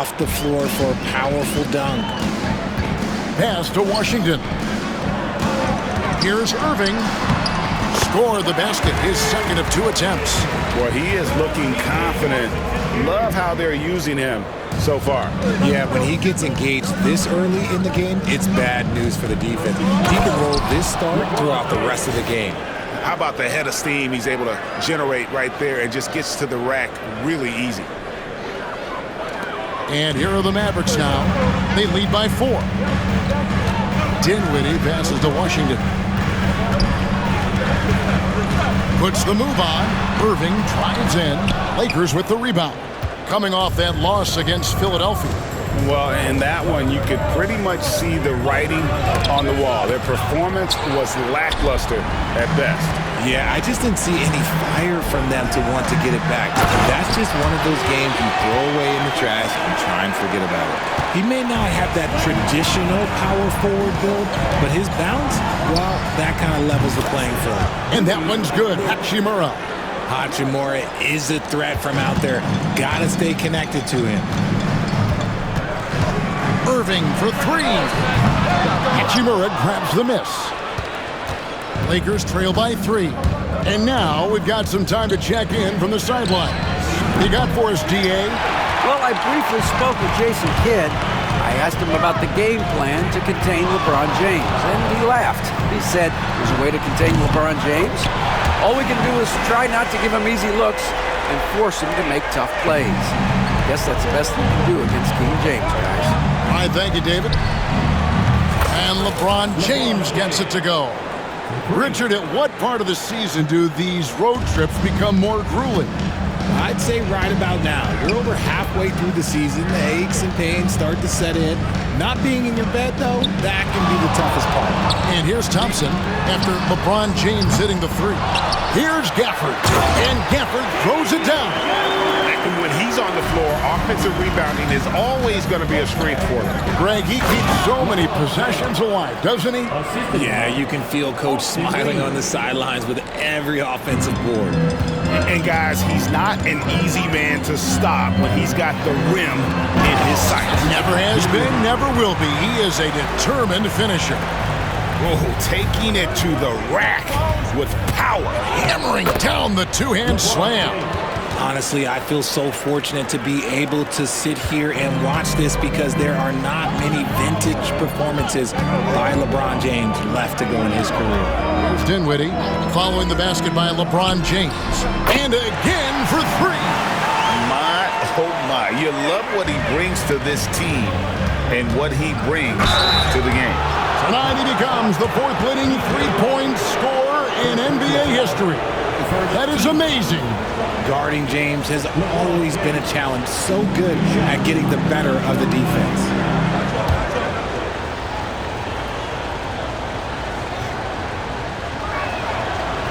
off the floor for a powerful dunk. Pass to Washington. Here's Irving. Score the basket, his second of 2 attempts. Well, he is looking confident. Love how they're using him so far. Yeah, when he gets engaged this early in the game, it's bad news for the defense. He can roll this start throughout the rest of the game. How about the head of steam he's able to generate right there and just gets to the rack really easy. And here are the Mavericks now. They lead by 4. Dinwiddie passes to Washington. Puts the move on. Irving drives in. Lakers with the rebound. Coming off that loss against Philadelphia. Well, in that one, you could pretty much see the writing on the wall. Their performance was lackluster at best. Yeah, I just didn't see any fire from them to want to get it back. That's just one of those games you throw away in the trash and try and forget about it. He may not have that traditional power forward build, but his bounce, well, that kind of levels the playing field. And that one's good. Hachimura. Hachimura is a threat from out there. Gotta stay connected to him. Irving for 3. Hachimura grabs the miss. Lakers trail by 3. And now we've got some time to check in from the sidelines. You got for us, DA? Well, I briefly spoke with Jason Kidd. I asked him about the game plan to contain LeBron James, and he laughed. He said, there's a way to contain LeBron James. All we can do is try not to give him easy looks and force him to make tough plays. I guess that's the best we can do against King James, guys. All right, thank you, David. And LeBron James gets it to go. Richard, at what part of the season do these road trips become more grueling? I'd say right about now. You're over halfway through the season. The aches and pains start to set in. Not being in your bed, though, that can be the toughest part. And here's Thompson after LeBron James hitting the 3. Here's Gafford. And Gafford throws it down. And when he's on the floor, offensive rebounding is always going to be a strength for him. Greg, he keeps so many possessions alive, doesn't he? Yeah, you can feel Coach smiling on the sidelines with every offensive board. And guys, he's not an easy man to stop when he's got the rim in his sights. Never has been, never will be. He is a determined finisher. Oh, taking it to the rack with power. Hammering down the 2-hand slam. Honestly, I feel so fortunate to be able to sit here and watch this because there are not many vintage performances by LeBron James left to go in his career. Here's Dinwiddie following the basket by LeBron James. And again for 3. My, oh my. You love what he brings to this team and what he brings to the game. Tonight he becomes the 4th leading 3-point scorer in NBA history. That is amazing. Guarding James has always been a challenge. So good at getting the better of the defense.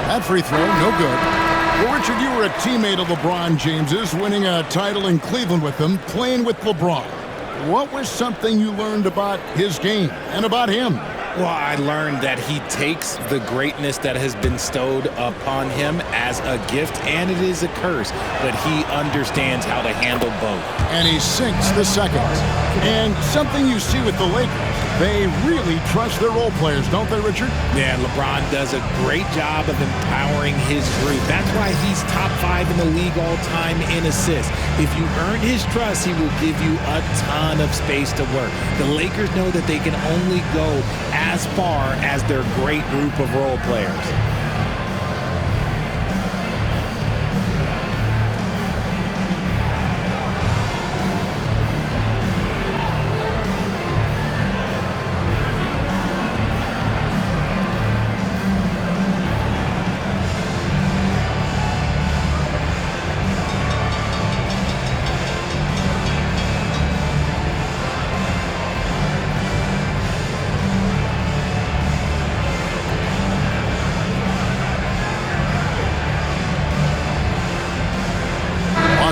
That free throw, no good. Well, Richard, you were a teammate of LeBron James's, winning a title in Cleveland with him, playing with LeBron. What was something you learned about his game and about him? Well, I learned that he takes the greatness that has been bestowed upon him as a gift, and it is a curse, but he understands how to handle both. And he sinks the second. And something you see with the Lakers, they really trust their role players, don't they, Richard? Yeah, LeBron does a great job of empowering his group. That's why he's top 5 in the league all time in assists. If you earn his trust, he will give you a ton of space to work. The Lakers know that they can only go as far as their great group of role players.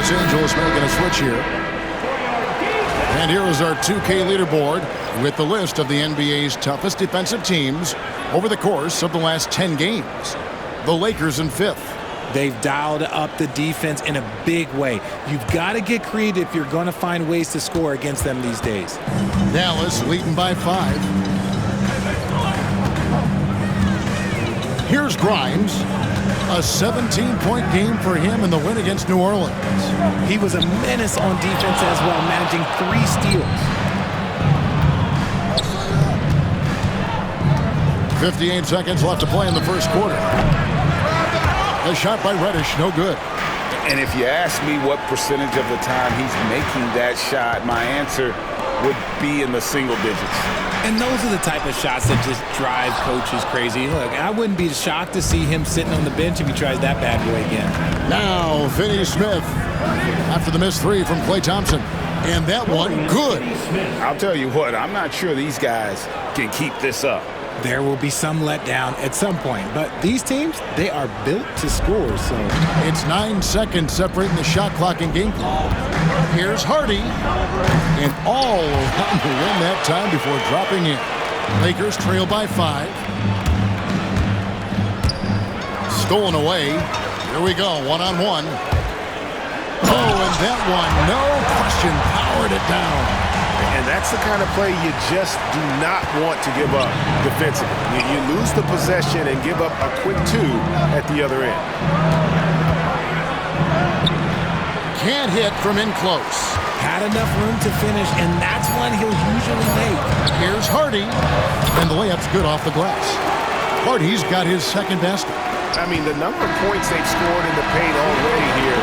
Los Angeles making a switch here. And here is our 2K leaderboard with the list of the NBA's toughest defensive teams over the course of the last 10 games. The Lakers in 5th, They've dialed up the defense in a big way. You've got to get creative if you're going to find ways to score against them these days. Dallas leading by 5. Here's Grimes. A 17-point game for him in the win against New Orleans. He was a menace on defense as well, managing 3 steals. 58 seconds left to play in the first quarter. The shot by Reddish, no good. And if you ask me what percentage of the time he's making that shot, my answer would be in the single digits. And those are the type of shots that just drive coaches crazy. Look, I wouldn't be shocked to see him sitting on the bench if he tries that bad boy again. Now, Finney Smith after the missed 3 from Klay Thompson. And that one, good. I'll tell you what, I'm not sure these guys can keep this up. There will be some letdown at some point, but these teams, they are built to score, so. It's 9 seconds separating the shot clock and game clock. Here's Hardy, and all around the rim that time before dropping in. Lakers trail by 5. Stolen away. Here we go, one-on-one. Oh, and that one, no question, powered it down. And that's the kind of play you just do not want to give up defensively. You lose the possession and give up a quick 2 at the other end. Can't hit from in close. Had enough room to finish, and that's one he'll usually make. Here's Hardy, and the layup's good off the glass. Hardy's got his second basket. I mean, the number of points they've scored in the paint already here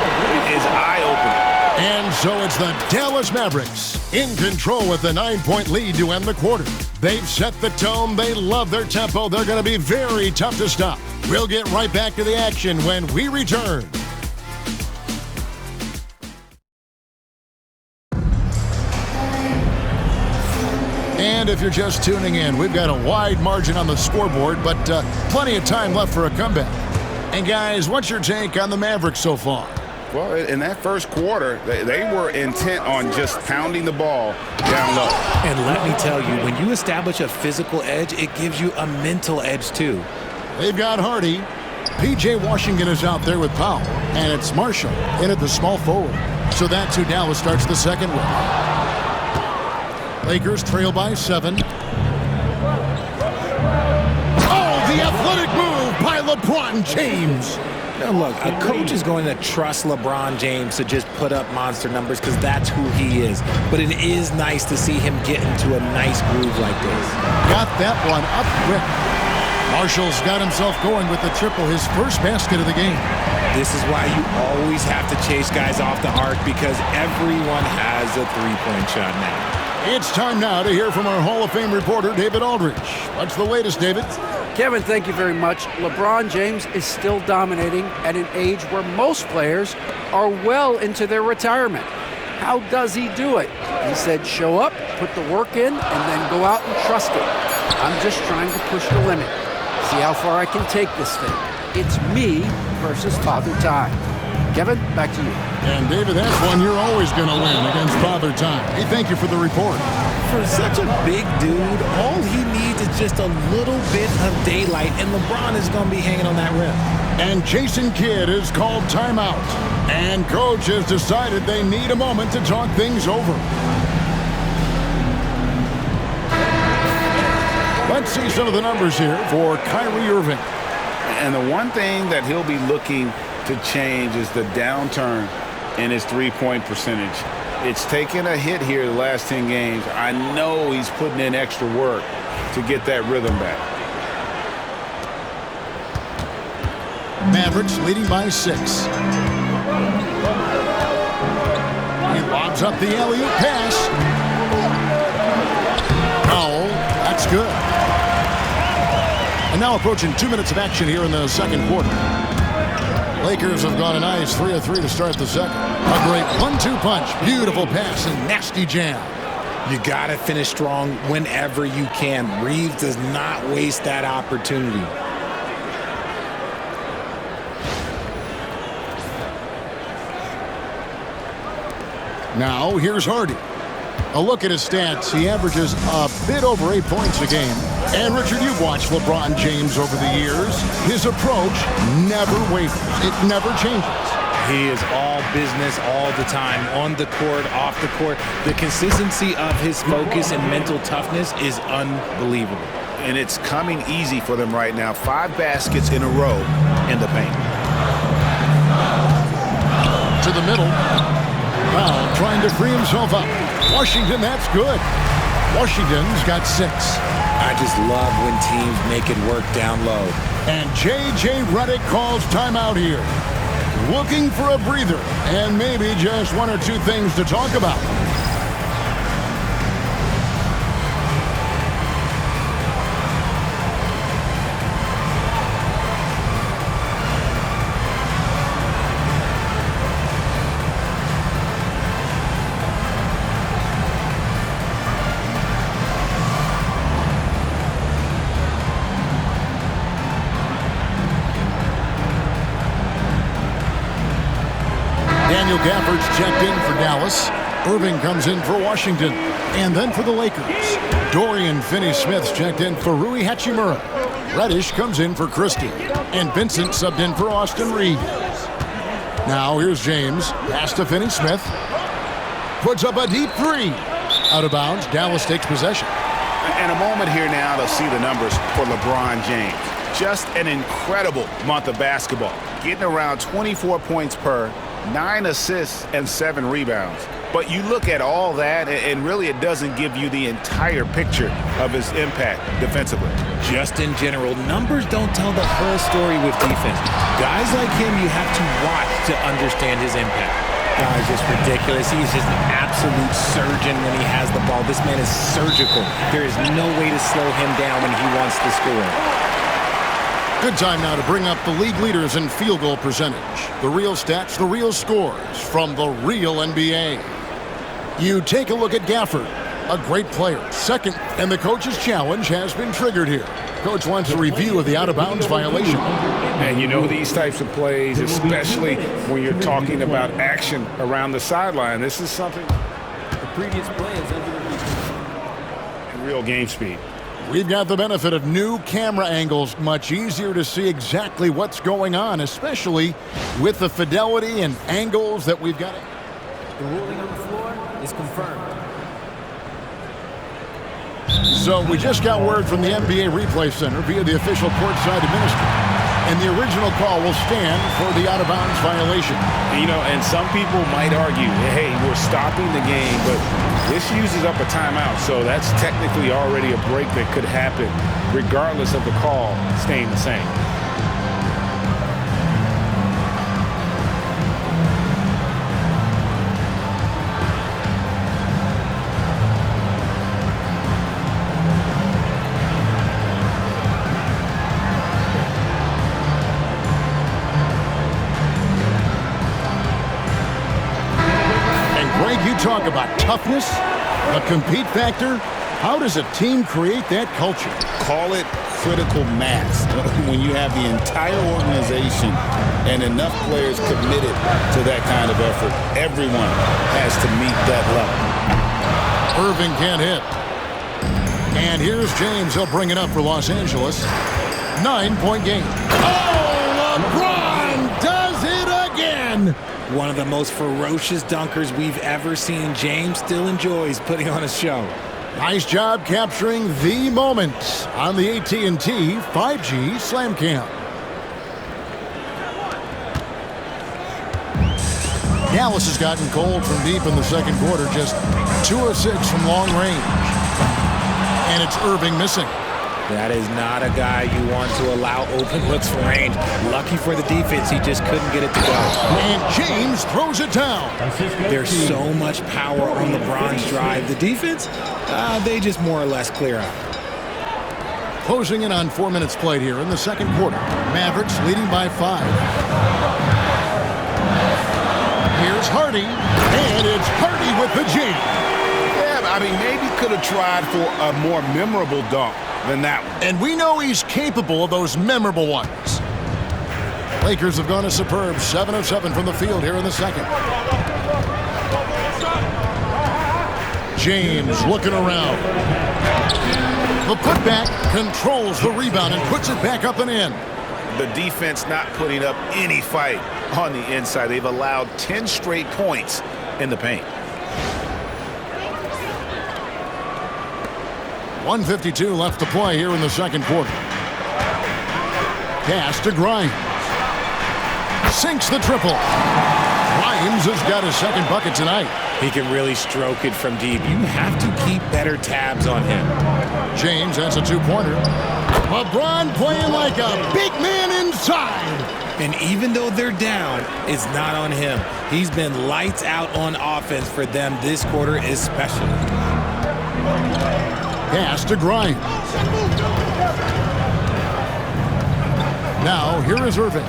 is eye-opening. And so it's the Dallas Mavericks in control with the 9-point lead to end the quarter. They've set the tone. They love their tempo. They're going to be very tough to stop. We'll get right back to the action when we return. And if you're just tuning in, we've got a wide margin on the scoreboard, but plenty of time left for a comeback. And guys, what's your take on the Mavericks so far? Well, in that first quarter, they were intent on just pounding the ball down low. And let me tell you, when you establish a physical edge, it gives you a mental edge too. They've got Hardy. P.J. Washington is out there with Powell. And it's Marshall in at the small forward. So that's who Dallas starts the second with. Lakers trail by 7. Oh, the athletic move by LeBron James. Now look, a coach is going to trust LeBron James to just put up monster numbers because that's who he is. But it is nice to see him get into a nice groove like this. Got that one up quick. Marshall's got himself going with the triple, his first basket of the game. This is why you always have to chase guys off the arc because everyone has a three-point shot now. It's time now to hear from our Hall of Fame reporter, David Aldridge. What's the latest, David? Kevin, thank you very much. LeBron James is still dominating at an age where most players are well into their retirement. How does he do it? He said, show up, put the work in, and then go out and trust it. I'm just trying to push the limit. See how far I can take this thing. It's me versus Father Time. Kevin, back to you. And David, that's one you're always going to win against Father Time. Hey, thank you for the report. For such a big dude, all he needs is just a little bit of daylight, and LeBron is going to be hanging on that rim. And Jason Kidd is called timeout. And coach has decided they need a moment to talk things over. Let's see some of the numbers here for Kyrie Irving. And the one thing that he'll be looking to change is the downturn in his three-point percentage. It's taken a hit here the last 10 games. I know he's putting in extra work to get that rhythm back. Mavericks leading by 6. He lobs up the alley-oop pass. Powell, that's good. And now approaching 2 minutes of action here in the second quarter. Lakers have gone a nice 3 of 3 to start the second. A great 1-2 punch, beautiful pass, and nasty jam. You got to finish strong whenever you can. Reeves does not waste that opportunity. Now, here's Hardy. A look at his stats. He averages a bit over 8 points a game. And Richard, you've watched LeBron James over the years. His approach never wavers. It never changes. He is all business all the time, on the court, off the court. The consistency of his focus and mental toughness is unbelievable. And it's coming easy for them right now. 5 baskets in a row in the paint. To the middle. Brown trying to free himself up. Washington, that's good. Washington's got 6. I just love when teams make it work down low. And J.J. Redick calls timeout here. Looking for a breather and maybe just 1 or 2 things to talk about. Daniel Gafford's checked in for Dallas. Irving comes in for Washington. And then for the Lakers, Dorian Finney-Smith's checked in for Rui Hachimura. Reddish comes in for Christie. And Vincent subbed in for Austin Reeves. Now here's James. Pass to Finney-Smith. Puts up a deep 3. Out of bounds. Dallas takes possession. And a moment here now to see the numbers for LeBron James. Just an incredible month of basketball. Getting around 24 points per, 9 assists, and 7 rebounds. But you look at all that, and really it doesn't give you the entire picture of his impact defensively. Just in general, numbers don't tell the whole story with defense. Guys like him, you have to watch to understand his impact. Guy's just ridiculous. He's just an absolute surgeon when he has the ball. This man is surgical. There is no way to slow him down when he wants to score. Good time now to bring up the league leaders in field goal percentage. The real stats, the real scores from the real NBA. You take a look at Gafford, a great player. Second, and the coach's challenge has been triggered here. Coach wants a review of the out-of-bounds violation. And you know these types of plays, especially when you're talking about action around the sideline. This is something The previous play is under review. real game speed. We've got the benefit of new camera angles. Much easier to see exactly what's going on, especially with the fidelity and angles that we've got. The ruling on the floor is confirmed. So we just got word from the NBA Replay Center via the official courtside administrator. And the original call will stand for the out-of-bounds violation. You know, and some people might argue, hey, we're stopping the game, but this uses up a timeout, so that's technically already a break that could happen, regardless of the call staying the same. Talk about toughness, a compete factor. How does a team create that culture? Call it critical mass. When you have the entire organization and enough players committed to that kind of effort, everyone has to meet that level. Irving can't hit. And here's James. He'll bring it up for Los Angeles. 9-point game. Oh, LeBron does it again. One of the most ferocious dunkers we've ever seen. James still enjoys putting on a show. Nice job capturing the moment on the AT&T 5G Slam Cam. Dallas has gotten cold from deep in the second quarter, just 2 of 6 from long range. And it's Irving missing. That is not a guy you want to allow open looks from range. Lucky for the defense, he just couldn't get it to go. And James throws it down. There's so much power on LeBron's drive. The defense, they just more or less clear out. Closing in on 4 minutes played here in the second quarter. Mavericks leading by 5. Here's Hardy, and it's Hardy with the G. Yeah, I mean, maybe could have tried for a more memorable dunk than that one. And we know he's capable of those memorable ones. Lakers have gone a superb 7 of 7 from the field here in the second. James looking around. The putback controls the rebound and puts it back up and in. The defense not putting up any fight on the inside. They've allowed 10 straight points in the paint. 1:52 left to play here in the second quarter. Pass to Grimes. Sinks the triple. Grimes has got his second bucket tonight. He can really stroke it from deep. You have to keep better tabs on him. James, that's a two-pointer. LeBron playing like a big man inside. And even though they're down, it's not on him. He's been lights out on offense for them this quarter especially. Pass to Grimes. Now, here is Irving.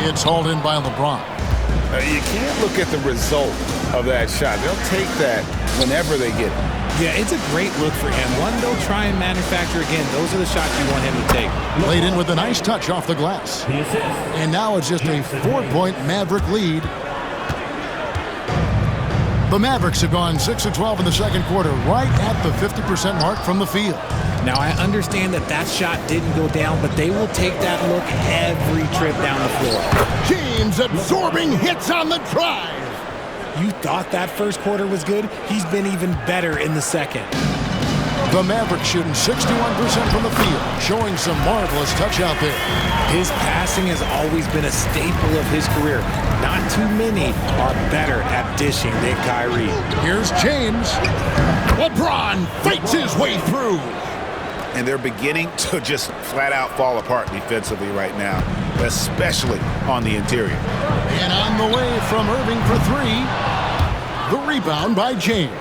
It's hauled in by LeBron. You can't look at the result of that shot. They'll take that whenever they get it. Yeah, it's a great look for him. One they'll try and manufacture again. Those are the shots you want him to take. Laid in with a nice touch off the glass. And now it's just a 4-point Maverick lead. The Mavericks have gone 6 of 12 in the second quarter, right at the 50% mark from the field. Now, I understand that shot didn't go down, but they will take that look every trip down the floor. James absorbing hits on the drive. You thought that first quarter was good? He's been even better in the second. The Mavericks shooting 61% from the field, showing some marvelous touch out there. His passing has always been a staple of his career. Not too many are better at dishing than Kyrie. Here's James. LeBron fights his way through. And they're beginning to just flat out fall apart defensively right now, especially on the interior. And on the way from Irving for three. The rebound by James.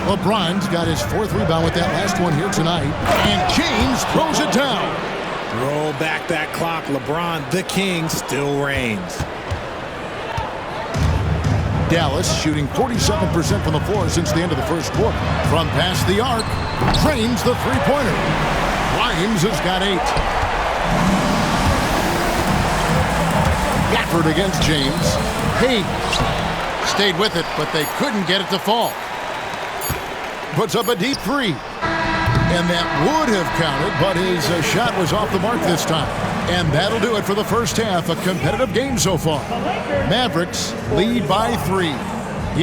LeBron's got his fourth rebound with that last one here tonight. And James throws it down. Roll back that clock. LeBron, the king, still reigns. Dallas shooting 47% from the floor since the end of the first quarter. From past the arc, drains the three-pointer. Grimes has got 8. Gafford against James. Hayes stayed with it, but they couldn't get it to fall. Puts up a deep three. And that would have counted, but his shot was off the mark this time. And that'll do it for the first half. A competitive game so far. Mavericks lead by 3.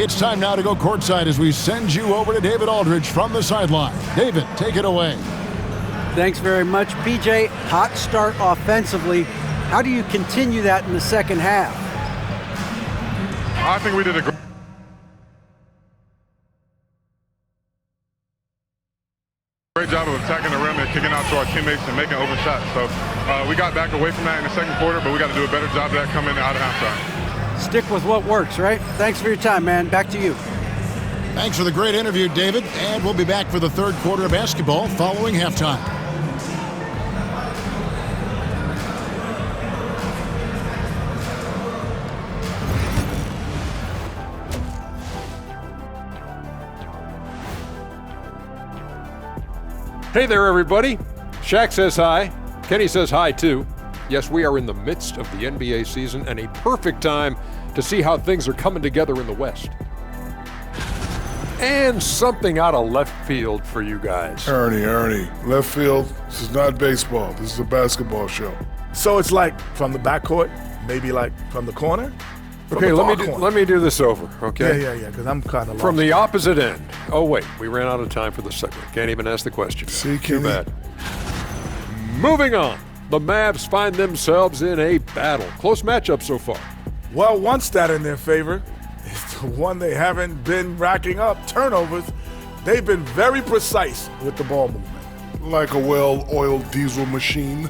It's time now to go courtside as we send you over to David Aldridge from the sideline. David, take it away. Thanks very much, PJ. Hot start offensively. How do you continue that in the second half? I think we did a great job of attacking the rim and kicking out to our teammates and making open shots. So we got back away from that in the second quarter, but we got to do a better job of that coming out of halftime. Stick with what works, right? Thanks for your time, man. Back to you. Thanks for the great interview, David. And we'll be back for the third quarter of basketball following halftime. Hey there, everybody. Shaq says hi. Kenny says hi, too. Yes, we are in the midst of the NBA season and a perfect time to see how things are coming together in the West. And something out of left field for you guys. Ernie, left field, this is not baseball. This is a basketball show. So it's like from the backcourt, maybe like from the corner? Okay, let me do this over, okay? Yeah, because I'm kind of lost. From the opposite end. Oh, wait, we ran out of time for the segment. Can't even ask the question. See, Too Kenny? bad. Moving on. The Mavs find themselves in a battle. Close matchup so far. Well, one stat in their favor is the one they haven't been racking up, turnovers. They've been very precise with the ball movement. Like a well-oiled diesel machine.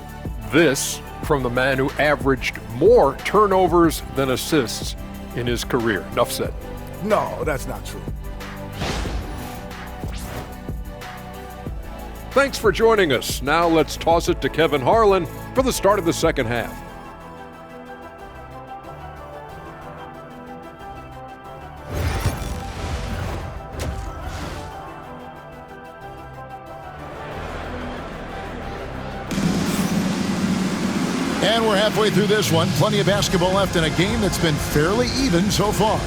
This from the man who averaged more turnovers than assists in his career. Enough said. No, that's not true. Thanks for joining us. Now let's toss it to Kevin Harlan for the start of the second half. And we're halfway through this one. Plenty of basketball left in a game that's been fairly even so far.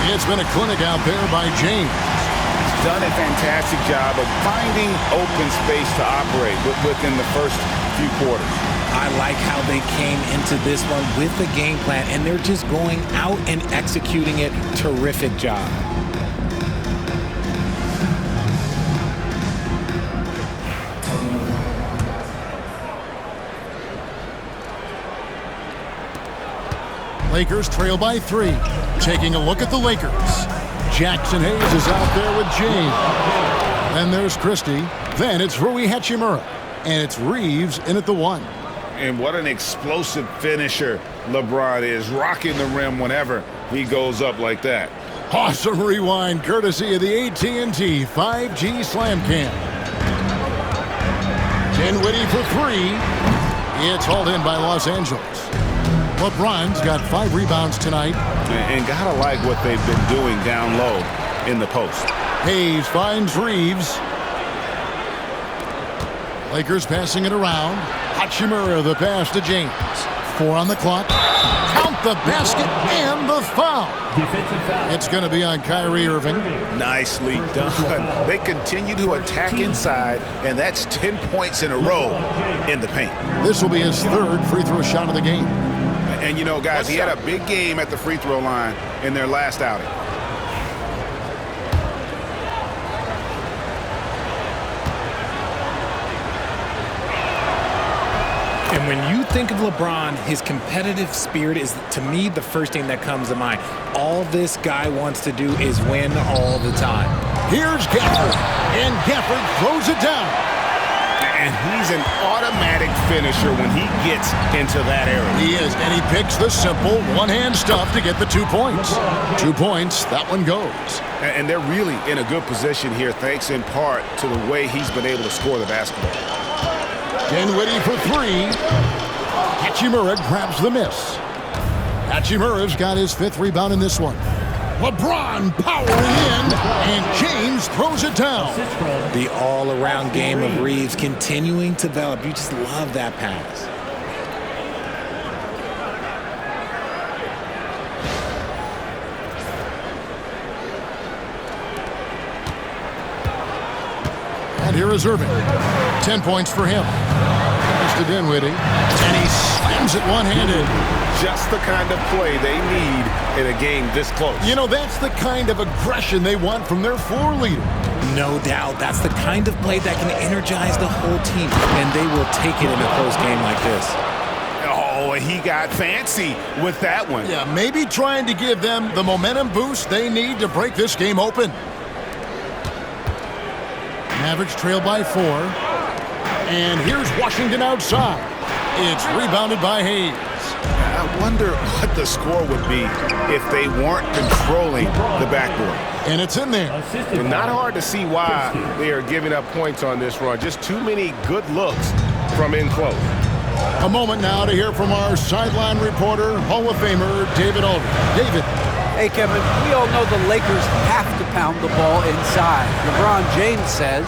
It's been a clinic out there by James. He's done a fantastic job of finding open space to operate within the first few quarters. I like how they came into this one with the game plan, and they're just going out and executing it. Terrific job. Lakers trail by 3. Taking a look at the Lakers. Jackson Hayes is out there with James. Then there's Christie. Then it's Rui Hachimura. And it's Reeves in at the 1. And what an explosive finisher LeBron is, rocking the rim whenever he goes up like that. Awesome rewind courtesy of the AT&T 5G Slam Cam. Dinwiddie for 3. It's hauled in by Los Angeles. LeBron's got 5 rebounds tonight. And gotta like what they've been doing down low in the post. Hayes finds Reeves. Lakers passing it around. Hachimura the pass to James. 4 on the clock. Count the basket and the foul. It's going to be on Kyrie Irving. Nicely done. They continue to attack inside, and that's 10 points in a row in the paint. This will be his 3rd free throw shot of the game. And you know, guys, he had a big game at the free throw line in their last outing. And when you think of LeBron, his competitive spirit is, to me, the first thing that comes to mind. All this guy wants to do is win all the time. Here's Gafford, and Gafford throws it down. And he's an automatic finisher when he gets into that area. He is, and he picks the simple one-hand stuff to get the 2 points. 2 points, that one goes. And they're really in a good position here, thanks in part to the way he's been able to score the basketball. Dinwiddie for 3. Hachimura grabs the miss. Hachimura's got his 5th rebound in this one. LeBron powering in, and James throws it down. The all-around game of Reeves continuing to develop. You just love that pass. And here is Irving. 10 points for him. Pass to Dinwiddie, and he slams it one-handed. Just the kind of play they need in a game this close. You know, that's the kind of aggression they want from their floor leader. No doubt. That's the kind of play that can energize the whole team, and they will take it in a close game like this. Oh, and he got fancy with that one. Yeah, maybe trying to give them the momentum boost they need to break this game open. Mavericks trail by 4. And here's Washington outside. It's rebounded by Hayes. I wonder what the score would be if they weren't controlling the backboard. And it's in there. And not hard to see why they are giving up points on this run. Just too many good looks from in close. A moment now to hear from our sideline reporter, Hall of Famer David Aldridge. David. Hey, Kevin, we all know the Lakers have to pound the ball inside. LeBron James says,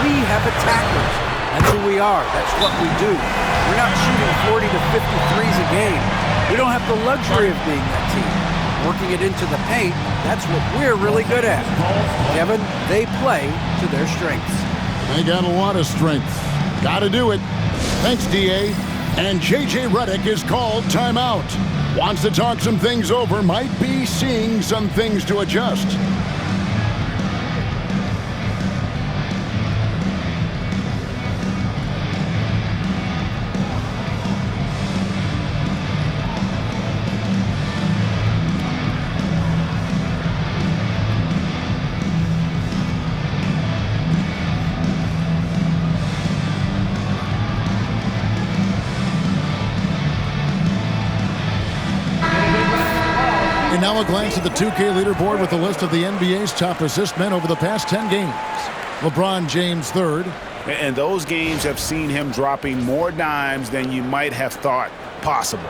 we have attackers. That's who we are. That's what we do. We're not shooting 40 to 53s a game. We don't have the luxury of being that team. Working it into the paint, that's what we're really good at. Kevin, they play to their strengths. They got a lot of strength. Got to do it. Thanks, D.A. And J.J. Redick is called timeout. Wants to talk some things over, might be seeing some things to adjust. Now a glance at the 2K leaderboard with a list of the NBA's top assist men over the past 10 games. LeBron James 3rd. And those games have seen him dropping more dimes than you might have thought possible.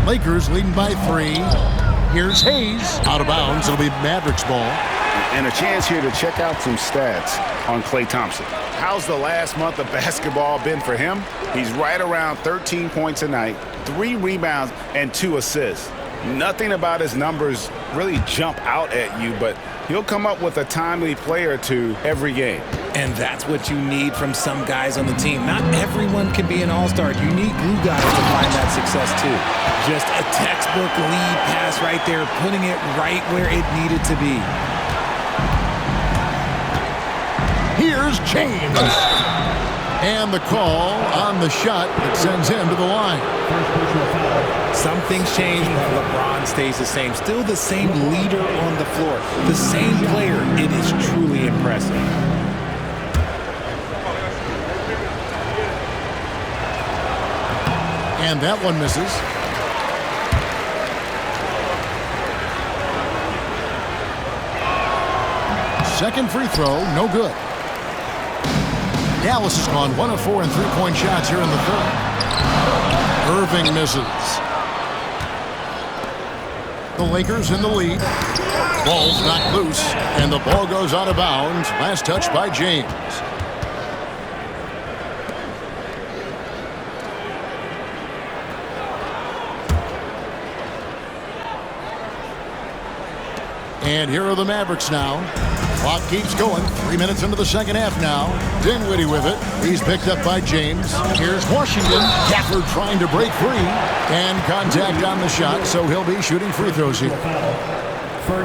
Lakers leading by 3. Here's Hayes. Out of bounds. It'll be Mavericks ball. And a chance here to check out some stats on Klay Thompson. How's the last month of basketball been for him? He's right around 13 points a night, 3 rebounds, and 2 assists. Nothing about his numbers really jump out at you, but he'll come up with a timely play or two every game. And that's what you need from some guys on the team. Not everyone can be an all-star. You need glue guys to find that success too. Just a textbook lead pass right there, putting it right where it needed to be. Here's James. And the call on the shot that sends him to the line. Some things change, but LeBron stays the same. Still the same leader on the floor. The same player. It is truly impressive. And that one misses. Second free throw, no good. Dallas has gone 1 of 4 in three-point shots here in the third. Irving misses. The Lakers in the lead. Ball's knocked loose, and the ball goes out of bounds. Last touch by James. And here are the Mavericks now. Clock keeps going. 3 minutes into the second half now. Dinwiddie with it. He's picked up by James. Here's Washington. Gafford trying to break free. And contact on the shot, so he'll be shooting free throws here.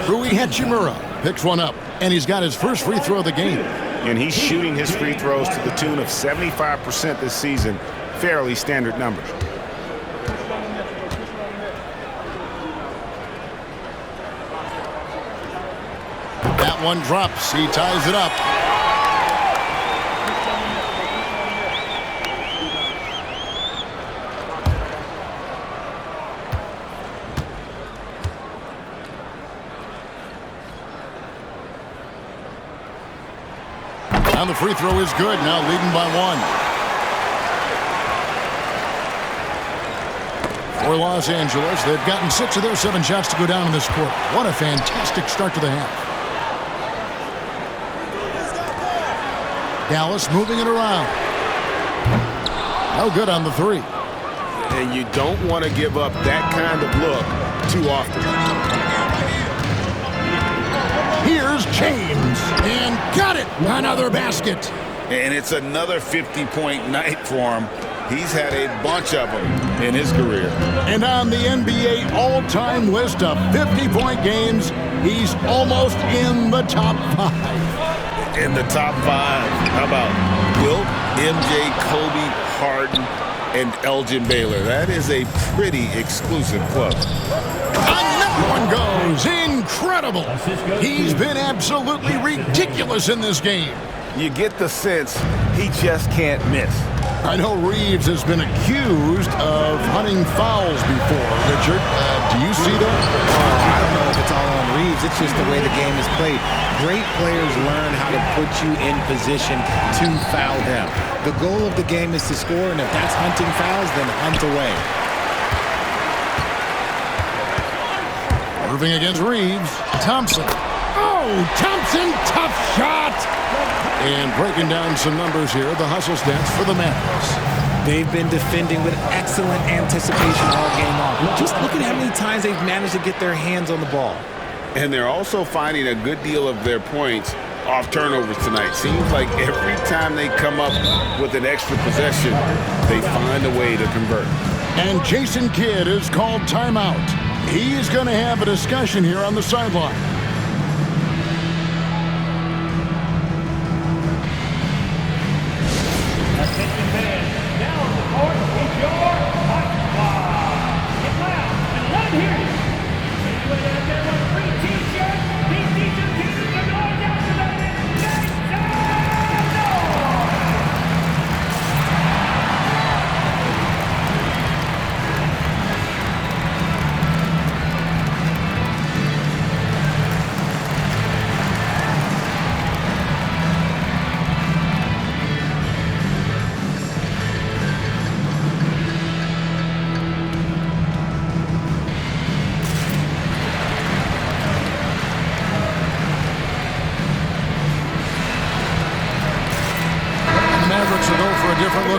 Rui Hachimura picks one up, and he's got his first free throw of the game. And he's shooting his free throws to the tune of 75% this season. Fairly standard numbers. That one drops. He ties it up. And the free throw is good. Now leading by 1. For Los Angeles, they've gotten 6 of their 7 shots to go down in this quarter. What a fantastic start to the half. Dallas moving it around. No good on the 3. And you don't want to give up that kind of look too often. Here's James. And got it. Another basket. And it's another 50-point night for him. He's had a bunch of them in his career. And on the NBA all-time list of 50-point games, he's almost in the top 5. In the top 5, how about Wilt, MJ, Kobe, Harden, and Elgin Baylor? That is a pretty exclusive club. Another one goes. Incredible. He's been absolutely ridiculous in this game. You get the sense he just can't miss. I know Reeves has been accused of hunting fouls before. Richard, do you see that? I don't know if it's all on Reeves. It's just the way the game is played. Great players learn how to put you in position to foul them. The goal of the game is to score, and if that's hunting fouls, then hunt away. Irving against Reeves. Thompson. Oh, Thompson, tough shot. And breaking down some numbers here, the hustle stats for the Mavericks. They've been defending with excellent anticipation all game long. Just look at how many times they've managed to get their hands on the ball. And they're also finding a good deal of their points off turnovers tonight. Seems like every time they come up with an extra possession, they find a way to convert. And Jason Kidd is called timeout. He's going to have a discussion here on the sideline.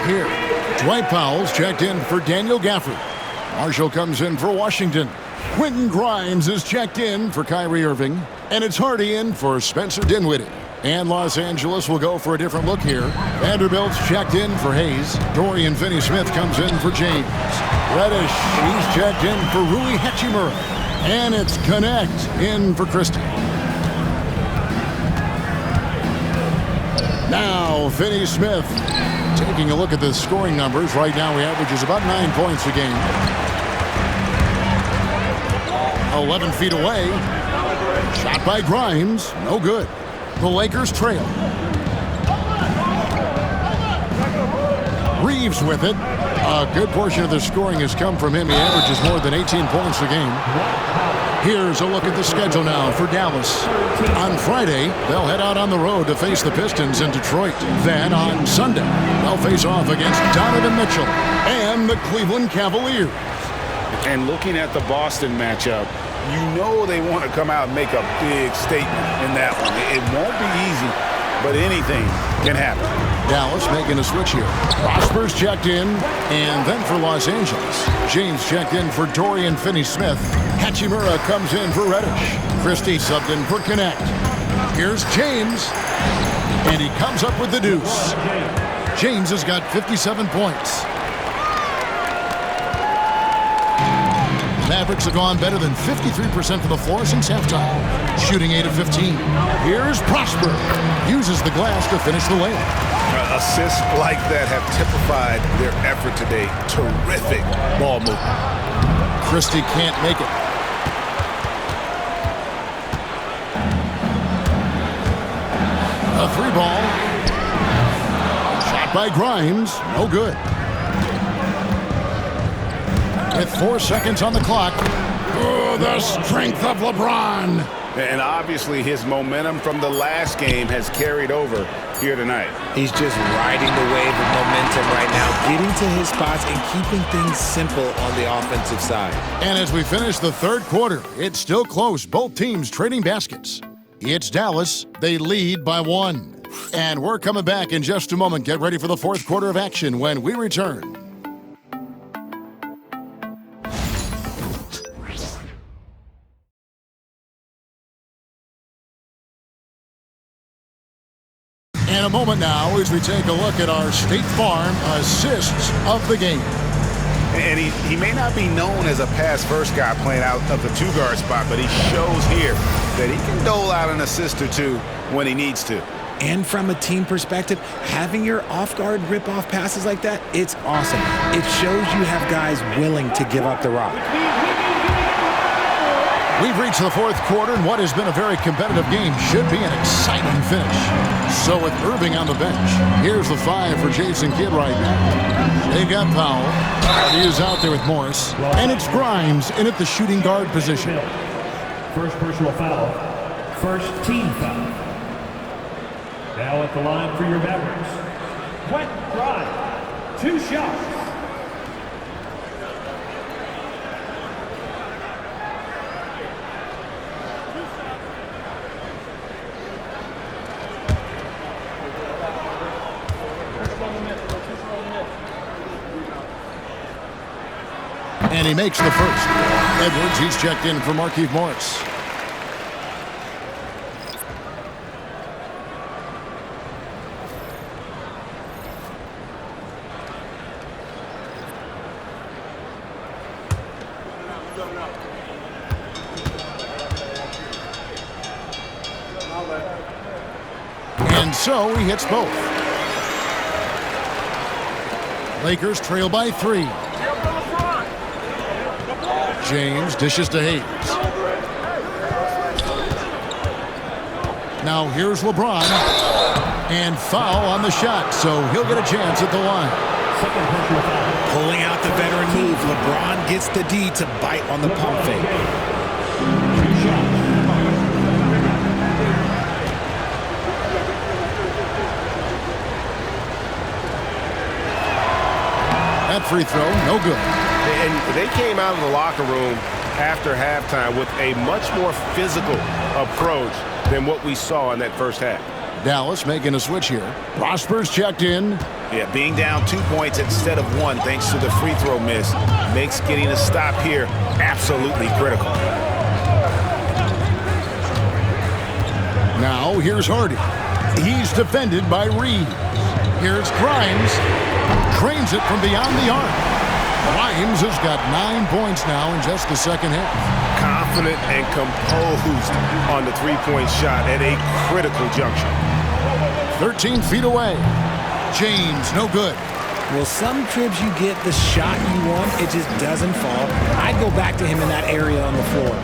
look here. Dwight Powell's checked in for Daniel Gafford. Marshall comes in for Washington. Quentin Grimes is checked in for Kyrie Irving. And it's Hardy in for Spencer Dinwiddie. And Los Angeles will go for a different look here. Vanderbilt's checked in for Hayes. Dorian Finney-Smith comes in for James. Reddish, he's checked in for Rui Hachimura. And it's Connect in for Christie. Now, Finney-Smith taking a look at the scoring numbers. Right now, he averages about 9 points a game. 11 feet away. Shot by Grimes. No good. The Lakers trail. Reeves with it. A good portion of the scoring has come from him. He averages more than 18 points a game. Here's a look at the schedule now for Dallas. On Friday, they'll head out on the road to face the Pistons in Detroit. Then on Sunday, they'll face off against Donovan Mitchell and the Cleveland Cavaliers. And looking at the Boston matchup, you know they want to come out and make a big statement in that one. It won't be easy, but anything can happen. Dallas making a switch here. Prosper's checked in, and then for Los Angeles, James checked in for Dorian Finney-Smith. Hachimura comes in for Reddish. Christie subbed in for Connect. Here's James, and he comes up with the deuce. James has got 57 points. Mavericks have gone better than 53% from the floor since halftime, shooting 8 of 15. Here's Prosper. Uses the glass to finish the layup. Assists like that have typified their effort today. Terrific ball movement. Christie can't make it. A 3-ball. Shot by Grimes. No good. With 4 seconds on the clock. Oh, the strength of LeBron. And obviously his momentum from the last game has carried over here tonight. He's just riding the wave of momentum right now, getting to his spots and keeping things simple on the offensive side. And as we finish the third quarter, it's still close. Both teams trading baskets. It's Dallas. They lead by 1. And we're coming back in just a moment. Get ready for the fourth quarter of action when we return. In a moment now as we take a look at our State Farm assists of the game. And he may not be known as a pass-first guy playing out of the 2-guard spot, but he shows here that he can dole out an assist or two when he needs to. And from a team perspective, having your off-guard rip-off passes like that, it's awesome. It shows you have guys willing to give up the rock. We've reached the fourth quarter, and what has been a very competitive game should be an exciting finish. So with Irving on the bench, here's the 5 for Jason Kidd right now. They've got Powell. He is out there with Morris. And it's Grimes in at the shooting guard position. First personal foul. First team foul. Now at the line for your Mavericks. Quentin Grimes. 2 shots. And he makes the first. Edwards, he's checked in for Markieff Morris. And so he hits both. Lakers trail by 3. James dishes to Hayes. Now here's LeBron. And foul on the shot, so he'll get a chance at the line. Pulling out the veteran move, LeBron gets the D to bite on the pump fake. That free throw, no good. And they came out of the locker room after halftime with a much more physical approach than what we saw in that first half. Dallas making a switch here. Prosper's checked in. Yeah, being down 2 points instead of 1 thanks to the free throw miss makes getting a stop here absolutely critical. Now here's Hardy. He's defended by Reed. Here's Grimes. Trains it from beyond the arc. Grimes has got 9 points now in just the second half. Confident and composed on the three-point shot at a critical juncture. 13 feet away. James, no good. Well, some trips you get the shot you want, it just doesn't fall. I'd go back to him in that area on the floor.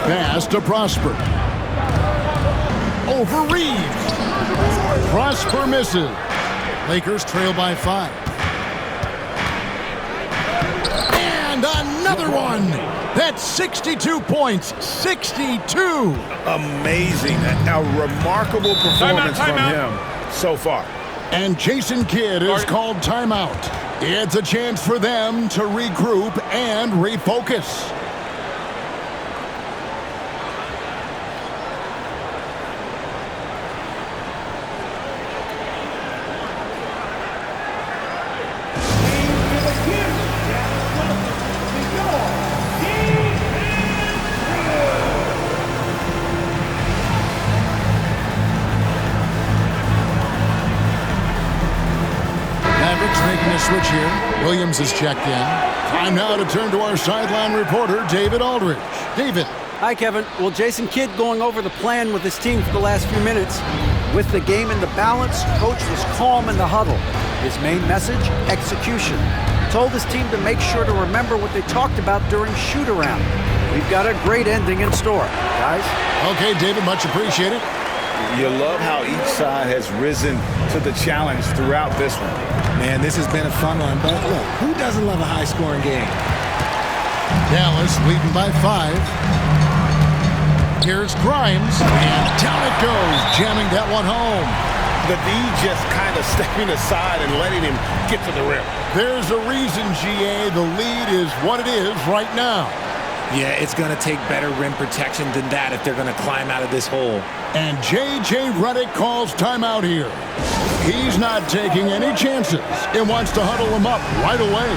Pass to Prosper. Over Reeves. Prosper misses. Lakers trail by 5. And another one. That's 62 points. 62. Amazing. A remarkable performance from him so far. And Jason Kidd is called timeout. It's a chance for them to regroup and refocus. Making a switch here. Williams is checked in. Time now to turn to our sideline reporter, David Aldridge. David. Hi, Kevin. Well, Jason Kidd going over the plan with his team for the last few minutes. With the game in the balance, coach was calm in the huddle. His main message, execution. Told his team to make sure to remember what they talked about during shoot-around. We've got a great ending in store, guys. Okay, David, much appreciated. You love how each side has risen to the challenge throughout this one. Man, this has been a fun one, but look, who doesn't love a high-scoring game? Dallas leading by 5. Here's Grimes, and down it goes, jamming that one home. The D just kind of stepping aside and letting him get to the rim. There's a reason, GA, the lead is what it is right now. Yeah, it's going to take better rim protection than that if they're going to climb out of this hole. And J.J. Redick calls timeout here. He's not taking any chances and wants to huddle him up right away.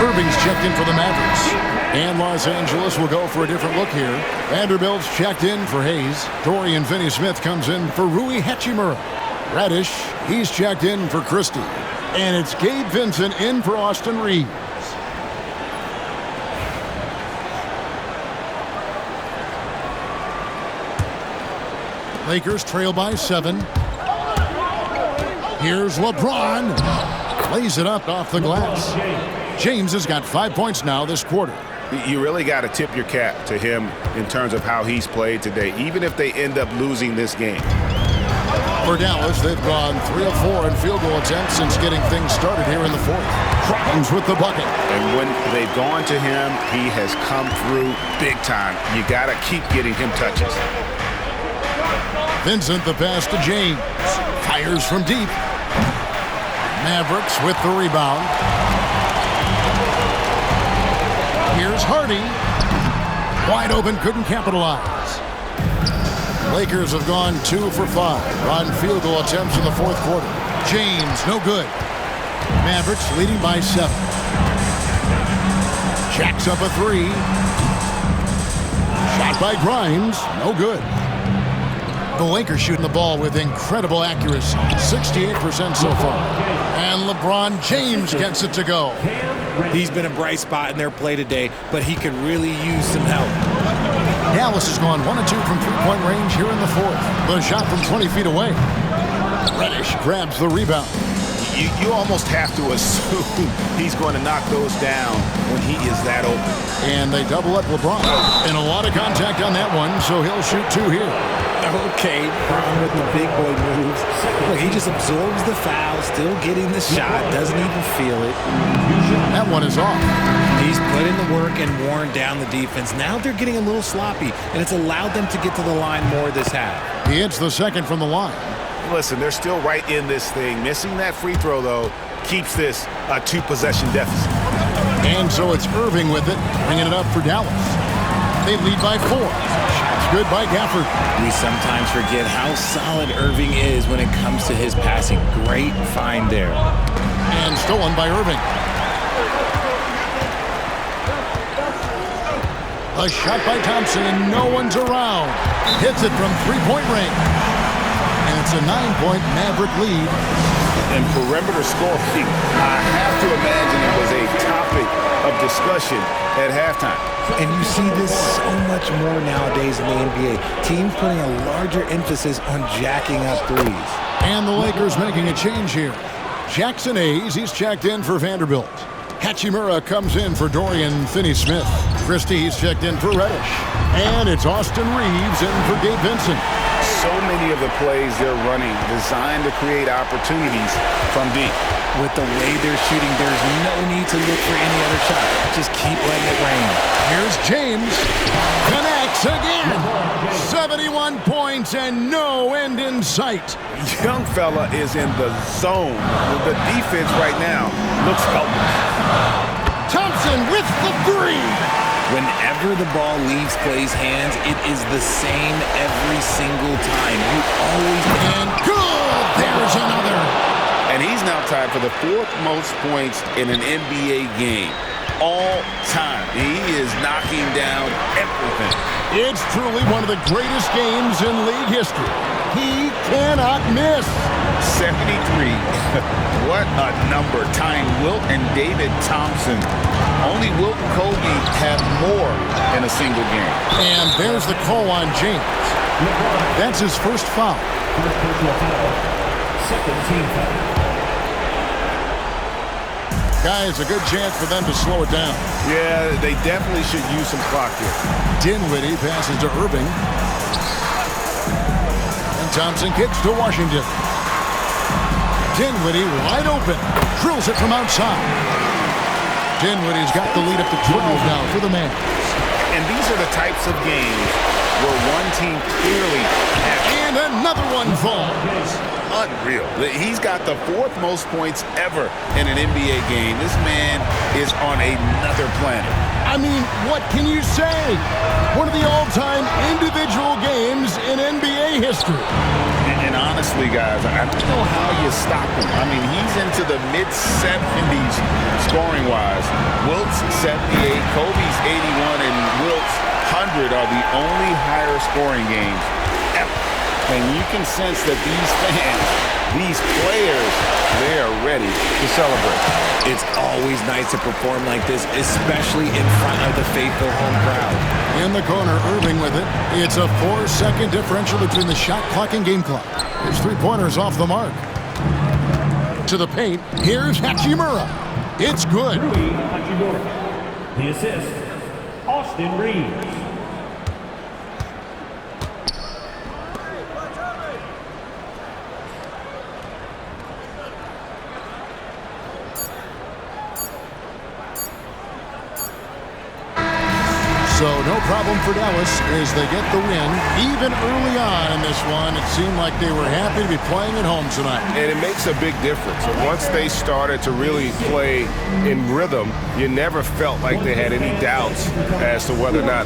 Irving's checked in for the Mavericks. And Los Angeles will go for a different look here. Vanderbilt's checked in for Hayes. Dorian Finney-Smith comes in for Rui Hachimura. Radish, he's checked in for Christie. And it's Gabe Vincent in for Austin Reeves. Lakers trail by 7. Here's LeBron. Lays it up off the glass. James has got 5 points now this quarter. You really got to tip your cap to him in terms of how he's played today, even if they end up losing this game. For Dallas, they've gone 3 of 4 in field goal attempts since getting things started here in the fourth. Grimes with the bucket. And when they've gone to him, he has come through big time. You got to keep getting him touches. Vincent the pass to James. Fires from deep. Mavericks with the rebound. Here's Hardy. Wide open, couldn't capitalize. Lakers have gone 2 for 5 on field goal attempts in the fourth quarter. James, no good. Mavericks leading by 7. Jacks up a 3. Shot by Grimes, no good. The Lakers shooting the ball with incredible accuracy. 68% so far. And LeBron James gets it to go. He's been a bright spot in their play today, but he could really use some help. Dallas has gone 1 of 2 from three-point range here in the fourth. The shot from 20 feet away. Reddish grabs the rebound. You almost have to assume he's going to knock those down when he is that open. And they double up LeBron. And a lot of contact on that one, so he'll shoot 2 here. Okay, Bron with the big boy moves. Look, he just absorbs the foul, still getting the shot, doesn't even feel it. That one is off. He's put in the work and worn down the defense. Now they're getting a little sloppy, and it's allowed them to get to the line more this half. He hits the second from the line. Listen, they're still right in this thing. Missing that free throw, though, keeps this a 2-possession deficit. And so it's Irving with it, bringing it up for Dallas. They lead by 4. Shots good by Gafford. We sometimes forget how solid Irving is when it comes to his passing. Great find there. And stolen by Irving. A shot by Thompson, and no one's around. Hits it from three-point range. And it's a 9-point Maverick lead. And perimeter scoring, I have to imagine it was a topic of discussion at halftime. And you see this so much more nowadays in the NBA. Teams putting a larger emphasis on jacking up threes. And the Lakers making a change here. Jackson Hayes, he's checked in for Vanderbilt. Hachimura comes in for Dorian Finney-Smith. Christie's checked in for Reddish. And it's Austin Reeves in for Gabe Vincent. So many of the plays they're running designed to create opportunities from deep. With the way they're shooting, there's no need to look for any other shot. Just keep letting it rain. Here's James. Connects again. 71 points and no end in sight. Young fella is in the zone. The defense right now looks helpless. Thompson with the three. Whenever the ball leaves Clay's hands, it is the same every single time. You always... And good! There's another. And he's now tied for the 4th most points in an NBA game all time. He is knocking down everything. It's truly one of the greatest games in league history. He cannot miss. 73. What a number. Tying Wilt and David Thompson. Only Wilt and Kobe have more in a single game. And there's the call on James. That's his first foul. First personal foul. Second team foul. Guys, a good chance for them to slow it down. Yeah, they definitely should use some clock here. Dinwiddie passes to Irving. And Thompson kicks to Washington. Dinwiddie wide open. Drills it from outside. Dinwiddie's got the lead up to 12 now for the Mavs. And these are the types of games where one team clearly has... And another one falls. Unreal. He's got the 4th most points ever in an NBA game. This man is on another planet. I mean, what can you say? One of the all-time individual games in NBA history. And honestly, guys, I don't know how you stop him. I mean, he's into the mid-70s scoring-wise. Wilt's 78, Kobe's 81, and Wilt's 100 are the only higher scoring games ever. And you can sense that these fans, these players, they are ready to celebrate. It's always nice to perform like this, especially in front of the faithful home crowd. In the corner, Irving with it. It's a 4-second differential between the shot clock and game clock. His three-pointers off the mark. To the paint, here's Hachimura. It's good. Rui Hachimura. The assist, Austin Reeves. So no problem for Dallas as they get the win. Even early on in this one, it seemed like they were happy to be playing at home tonight. And it makes a big difference. Once they started to really play in rhythm, you never felt like they had any doubts as to whether or not